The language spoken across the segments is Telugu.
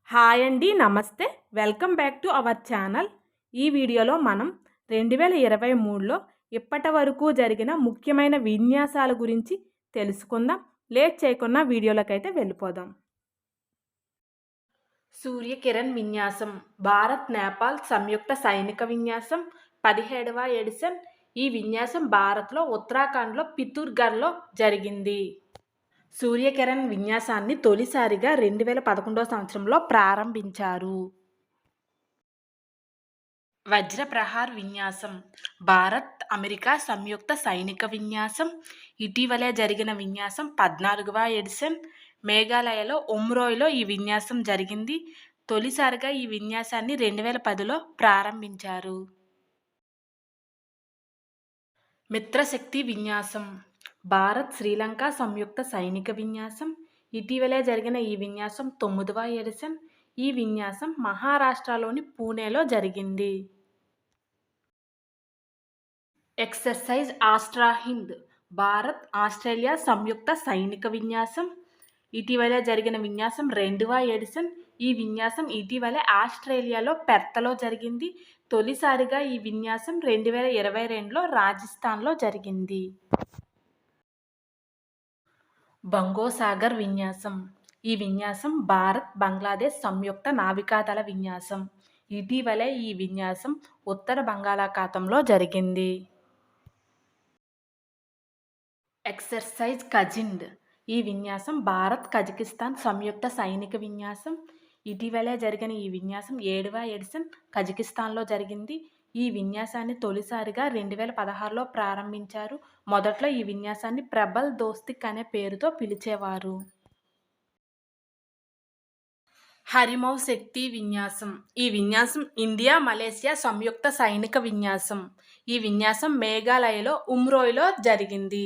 హాయ్ అండి, నమస్తే. Welcome back to our channel. ఈ వీడియోలో మనం 2023లో ఇప్పటి వరకు జరిగిన ముఖ్యమైన విన్యాసాల గురించి తెలుసుకుందాం. లేట్ చేయకుండా వీడియోలకైతే వెళ్ళిపోదాం. సూర్యకిరణ్ విన్యాసం భారత్ నేపాల్ సంయుక్త సైనిక విన్యాసం 17వ ఎడిషన్. ఈ విన్యాసం భారత్లో ఉత్తరాఖండ్లో పితూర్గఢ్లో జరిగింది. సూర్యకిరణ్ విన్యాసాన్ని తొలిసారిగా 2011 సంవత్సరంలో ప్రారంభించారు. వజ్రప్రహార్ విన్యాసం భారత్ అమెరికా సంయుక్త సైనిక విన్యాసం. ఇటీవలే జరిగిన విన్యాసం 14వ ఎడిషన్. మేఘాలయలో ఉమ్రోయ్లో ఈ విన్యాసం జరిగింది. తొలిసారిగా ఈ విన్యాసాన్ని 2010లో ప్రారంభించారు. మిత్రశక్తి విన్యాసం భారత్ శ్రీలంక సంయుక్త సైనిక విన్యాసం. ఇటీవలే జరిగిన ఈ విన్యాసం 9వ ఎడిషన్. ఈ విన్యాసం మహారాష్ట్రలోని పూణేలో జరిగింది. ఎక్సర్సైజ్ ఆస్ట్రా హింద్ భారత్ ఆస్ట్రేలియా సంయుక్త సైనిక విన్యాసం. ఇటీవలే జరిగిన విన్యాసం 2వ ఎడిషన్. ఈ విన్యాసం ఇటీవలే ఆస్ట్రేలియాలో పెర్త్లో జరిగింది. తొలిసారిగా ఈ విన్యాసం 2022లో రాజస్థాన్లో జరిగింది. బంగోసాగర్ విన్యాసం ఈ విన్యాసం భారత్ బంగ్లాదేశ్ సంయుక్త నావికాదళ విన్యాసం. ఇటీవలే ఈ విన్యాసం ఉత్తర బంగాళాఖాతంలో జరిగింది. ఎక్సర్సైజ్ కజిండ్ ఈ విన్యాసం భారత్ కజకిస్తాన్ సంయుక్త సైనిక విన్యాసం. ఇటీవలే జరిగిన ఈ విన్యాసం 7వ ఎడిషన్ కజకిస్తాన్లో జరిగింది. ఈ విన్యాసాన్ని తొలిసారిగా 2016లో ప్రారంభించారు. మొదట్లో ఈ విన్యాసాన్ని ప్రబల్ దోస్తిక్ అనే పేరుతో పిలిచేవారు. హరిమౌ శక్తి విన్యాసం ఈ విన్యాసం ఇండియా మలేసియా సంయుక్త సైనిక విన్యాసం. ఈ విన్యాసం మేఘాలయలో ఉమ్రోయ్లో జరిగింది.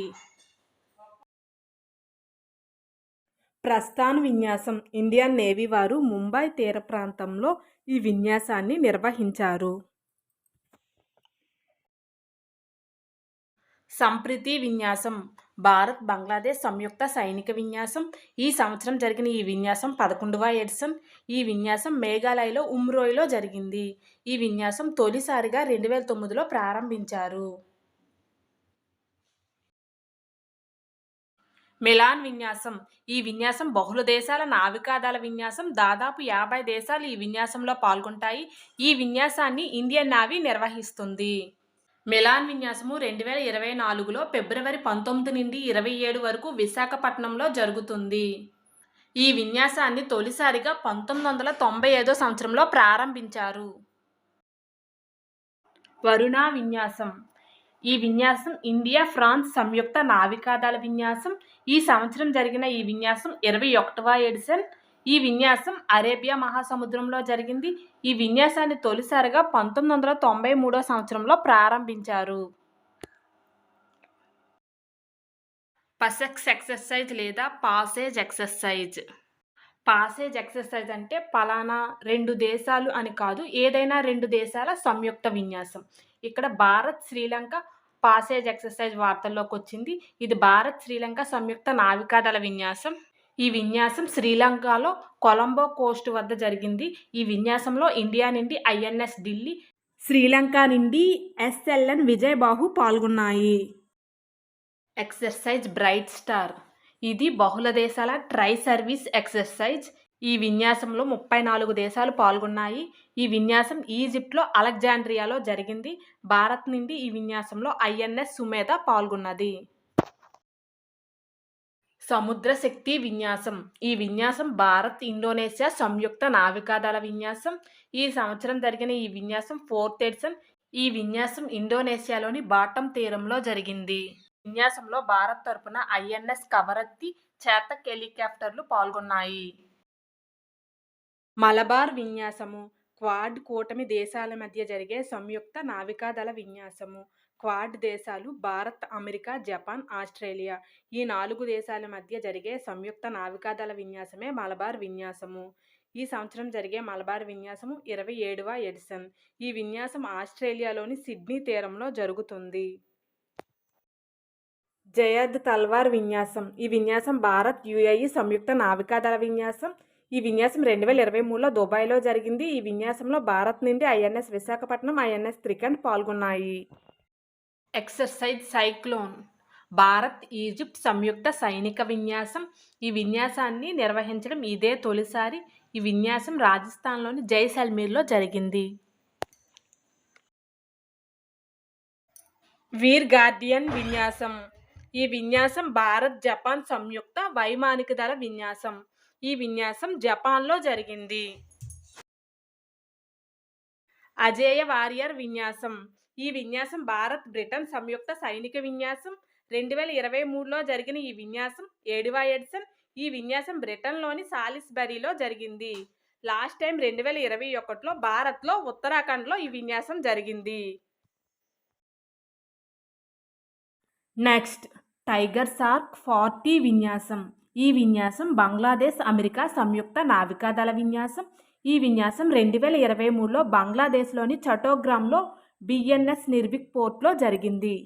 ప్రస్థాన్ విన్యాసం ఇండియన్ నేవీ వారు ముంబై తీర ప్రాంతంలో ఈ విన్యాసాన్ని నిర్వహించారు. సంప్రీతి విన్యాసం భారత్ బంగ్లాదేశ్ సంయుక్త సైనిక విన్యాసం. ఈ సంవత్సరం జరిగిన ఈ విన్యాసం 11వ ఎడిషన్. ఈ విన్యాసం మేఘాలయలో ఉమ్రోయ్లో జరిగింది. ఈ విన్యాసం తొలిసారిగా 2009లో ప్రారంభించారు. మిలాన్ విన్యాసం ఈ విన్యాసం బహుళ దేశాల నావికాదళ విన్యాసం. దాదాపు 50 దేశాలు ఈ విన్యాసంలో పాల్గొంటాయి. ఈ విన్యాసాన్ని ఇండియన్ నేవీ నిర్వహిస్తుంది. మిలాన్ విన్యాసము 2024లో ఫిబ్రవరి 19 నుండి 27 వరకు విశాఖపట్నంలో జరుగుతుంది. ఈ విన్యాసాన్ని తొలిసారిగా 1995 సంవత్సరంలో ప్రారంభించారు. వరుణ విన్యాసం ఈ విన్యాసం ఇండియా ఫ్రాన్స్ సంయుక్త నావికాదళ విన్యాసం. ఈ సంవత్సరం జరిగిన ఈ విన్యాసం 21వ ఎడిషన్. ఈ విన్యాసం అరేబియా మహాసముద్రంలో జరిగింది. ఈ విన్యాసాన్ని తొలిసారిగా 1993 సంవత్సరంలో ప్రారంభించారు. పసెక్స్ ఎక్సర్సైజ్ లేదా పాసేజ్ ఎక్సర్సైజ్. పాసేజ్ ఎక్సర్సైజ్ అంటే పలానా 2 దేశాలు అని కాదు, ఏదైనా 2 దేశాల సంయుక్త విన్యాసం. ఇక్కడ భారత్ శ్రీలంక పాసేజ్ ఎక్సర్సైజ్ వార్తల్లోకి వచ్చింది. ఇది భారత్ శ్రీలంక సంయుక్త నావికాదళ విన్యాసం. ఈ విన్యాసం శ్రీలంకలో కొలంబో కోస్ట్ వద్ద జరిగింది. ఈ విన్యాసంలో ఇండియా నుండి INS ఢిల్లీ, శ్రీలంక నుండి SLN Vijayabahu పాల్గొన్నాయి. Exercise bright star ఇది బహుళ దేశాల ట్రై సర్వీస్ ఎక్సర్సైజ్. ఈ విన్యాసంలో 34 దేశాలు పాల్గొన్నాయి. ఈ విన్యాసం ఈజిప్ట్లో అలెగ్జాండ్రియాలో జరిగింది. భారత్ నుండి ఈ విన్యాసంలో INS సుమేధ పాల్గొన్నది. సముద్ర శక్తి విన్యాసం ఈ విన్యాసం భారత్ ఇండోనేషియా సంయుక్త నావికాదళ విన్యాసం. ఈ సంవత్సరం జరిగిన ఈ విన్యాసం 4th ఎడిషన్. ఈ విన్యాసం ఇండోనేషియాలోని బాటం తీరంలో జరిగింది. విన్యాసంలో భారత్ తరపున INS కవరత్తి, చేతక్ హెలికాప్టర్లు పాల్గొన్నాయి. మలబార్ విన్యాసము క్వాడ్ కూటమి దేశాల మధ్య జరిగే సంయుక్త నావికాదళ విన్యాసము. క్వాడ్ దేశాలు భారత్, అమెరికా, జపాన్, ఆస్ట్రేలియా ఈ 4 దేశాల మధ్య జరిగే సంయుక్త నావికాదళ విన్యాసమే మలబార్ విన్యాసము. ఈ సంవత్సరం జరిగే మలబార్ విన్యాసము 27వ ఎడిషన్. ఈ విన్యాసం ఆస్ట్రేలియాలోని సిడ్నీ తీరంలో జరుగుతుంది. జయద్ తల్వార్ విన్యాసం ఈ విన్యాసం భారత్ UAE సంయుక్త నావికాదళ విన్యాసం. ఈ విన్యాసం 2023లో దుబాయ్లో జరిగింది. ఈ విన్యాసంలో భారత్ నుండి ఐఎన్ఎస్ విశాఖపట్నం, ఐఎన్ఎస్ త్రికండ్ పాల్గొన్నాయి. ఎక్సర్సైజ్ సైక్లోన్ భారత్, ఈజిప్ట్ సంయుక్త సైనిక విన్యాసం. ఈ విన్యాసాన్ని నిర్వహించడం ఇదే తొలిసారి. ఈ విన్యాసం రాజస్థాన్లోని జైసల్మీర్లో జరిగింది. వీర్ గార్డియన్ విన్యాసం. ఈ విన్యాసం భారత్, జపాన్ సంయుక్త వైమానిక దళ విన్యాసం. ఈ విన్యాసం జపాన్లో జరిగింది. అజేయ వారియర్ విన్యాసం. ఈ విన్యాసం భారత్, బ్రిటన్ సంయుక్త సైనిక విన్యాసం. 2023లో జరిగిన ఈ విన్యాసం 7వ ఎడిషన్. ఈ విన్యాసం బ్రిటన్లోని సాలిస్బరీలో జరిగింది. లాస్ట్ టైం 2021లో భారత్లో ఉత్తరాఖండ్లో ఈ విన్యాసం జరిగింది. నెక్స్ట్, టైగర్ షార్క్ 40 విన్యాసం. ఈ విన్యాసం బంగ్లాదేశ్, అమెరికా సంయుక్త నావికాదళ విన్యాసం. ఈ విన్యాసం 2023లో బంగ్లాదేశ్లోని చటోగ్రామ్లో బిఎన్ఎస్ నిర్విక్ పోర్ట్లో జరిగింది.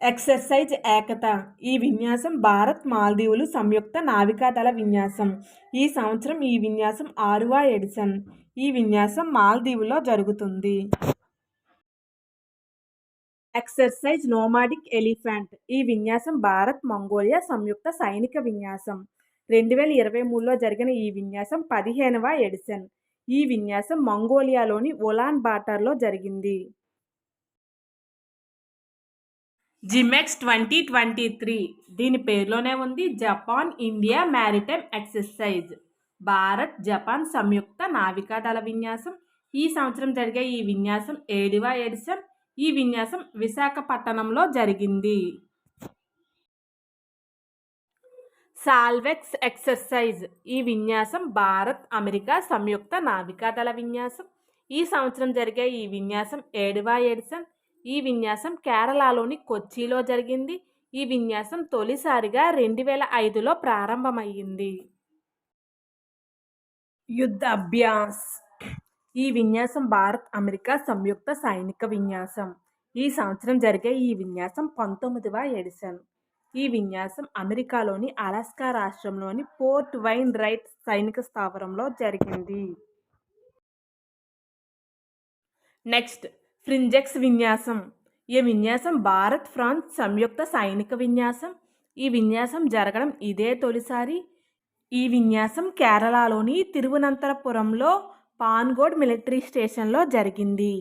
ఎక్సర్సైజ్ ఏకత. ఈ విన్యాసం భారత్, మాల్దీవులు సంయుక్త నావికాదళ విన్యాసం. ఈ సంవత్సరం ఈ విన్యాసం 6వ ఎడిషన్. ఈ విన్యాసం మాల్దీవులో జరుగుతుంది. Exercise nomadic elephant. ఈ విన్యాసం భారత్, మంగోలియా సంయుక్త సైనిక విన్యాసం. 2023లో జరిగిన ఈ విన్యాసం 15వ ఎడిషన్. ఈ విన్యాసం మంగోలియాలోని ఉలాన్ బాటార్లో జరిగింది. జిమెక్స్ 2023. దీని పేరులోనే ఉంది, Japan India maritime exercise. Bharat, Japan సంయుక్త నావికాదళ విన్యాసం. ఈ సంవత్సరం జరిగే ఈ విన్యాసం 7వ ఎడిషన్. ఈ విన్యాసం విశాఖపట్నంలో జరిగింది. సాల్వెక్స్ ఎక్సర్సైజ్. ఈ విన్యాసం భారత్, అమెరికా సంయుక్త నావికాదళ విన్యాసం. ఈ సంవత్సరం జరిగే ఈ విన్యాసం 7వ ఎడిషన్. ఈ విన్యాసం కేరళలోని కొచ్చిలో జరిగింది. ఈ విన్యాసం తొలిసారిగా 2005లో ప్రారంభమయ్యింది. యుద్ధ అభ్యాస్. ఈ విన్యాసం భారత్, అమెరికా సంయుక్త సైనిక విన్యాసం. ఈ సంవత్సరం జరిగే ఈ విన్యాసం 19వ ఎడిషన్. ఈ విన్యాసం అమెరికాలోని అలాస్కా రాష్ట్రంలోని పోర్ట్ వైన్ రైట్ సైనిక స్థావరంలో జరిగింది. నెక్స్ట్, ఫ్రింజెక్స్ విన్యాసం. ఈ విన్యాసం భారత్, ఫ్రాన్స్ సంయుక్త సైనిక విన్యాసం. ఈ విన్యాసం జరగడం ఇదే తొలిసారి. ఈ విన్యాసం కేరళలోని తిరువనంతపురంలో పాన్గోడ్ మిలిటరీ స్టేషన్లో జరిగింది.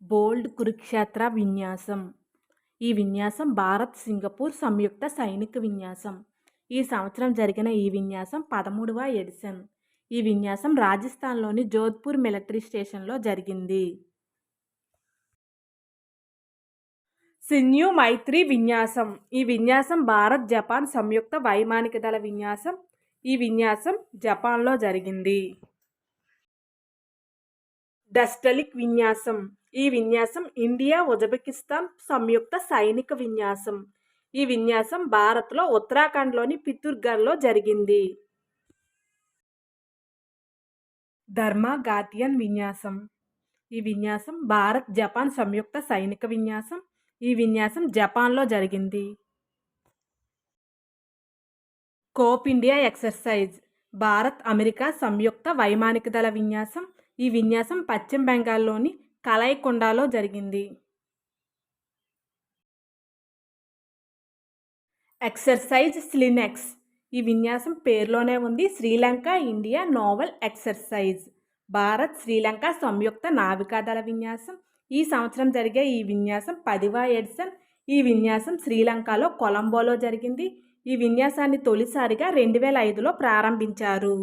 బోల్డ్ కురుక్షేత్ర విన్యాసం. ఈ విన్యాసం భారత్, సింగపూర్ సంయుక్త సైనిక విన్యాసం. ఈ సంవత్సరం జరిగిన ఈ విన్యాసం 13వ ఎడిషన్. ఈ విన్యాసం రాజస్థాన్లోని జోధ్పూర్ మిలిటరీ స్టేషన్లో జరిగింది. సిన్యూ మైత్రి విన్యాసం. ఈ విన్యాసం భారత్, జపాన్ సంయుక్త వైమానిక దళ విన్యాసం. ఈ విన్యాసం జపాన్లో జరిగింది. డస్టలిక్ విన్యాసం. ఈ విన్యాసం ఇండియా, ఉజ్బెకిస్తాన్ సంయుక్త సైనిక విన్యాసం. ఈ విన్యాసం భారత్లో ఉత్తరాఖండ్లోని పితూర్గఢ్లో జరిగింది. ధర్మా గార్డియన్ విన్యాసం. ఈ విన్యాసం భారత్, జపాన్ సంయుక్త సైనిక విన్యాసం. ఈ విన్యాసం జపాన్లో జరిగింది. Cope India exercise. Bharat, America సంయుక్త వైమానిక దళ విన్యాసం. ఈ విన్యాసం పశ్చిమ బెంగాల్లోని కలైకొండలో జరిగింది. Exercise SLINEX. ఈ విన్యాసం పేరులోనే ఉంది, Sri Lanka India naval exercise. Bharat, Sri Lanka సంయుక్త నావికాదళ విన్యాసం. ఈ సంవత్సరం జరిగే ఈ విన్యాసం 10వ ఎడిషన్. ఈ విన్యాసం శ్రీలంకలో కొలంబోలో జరిగింది. ఈ విన్యాసాన్ని తొలిసారిగా 2005లో ప్రారంభించారు.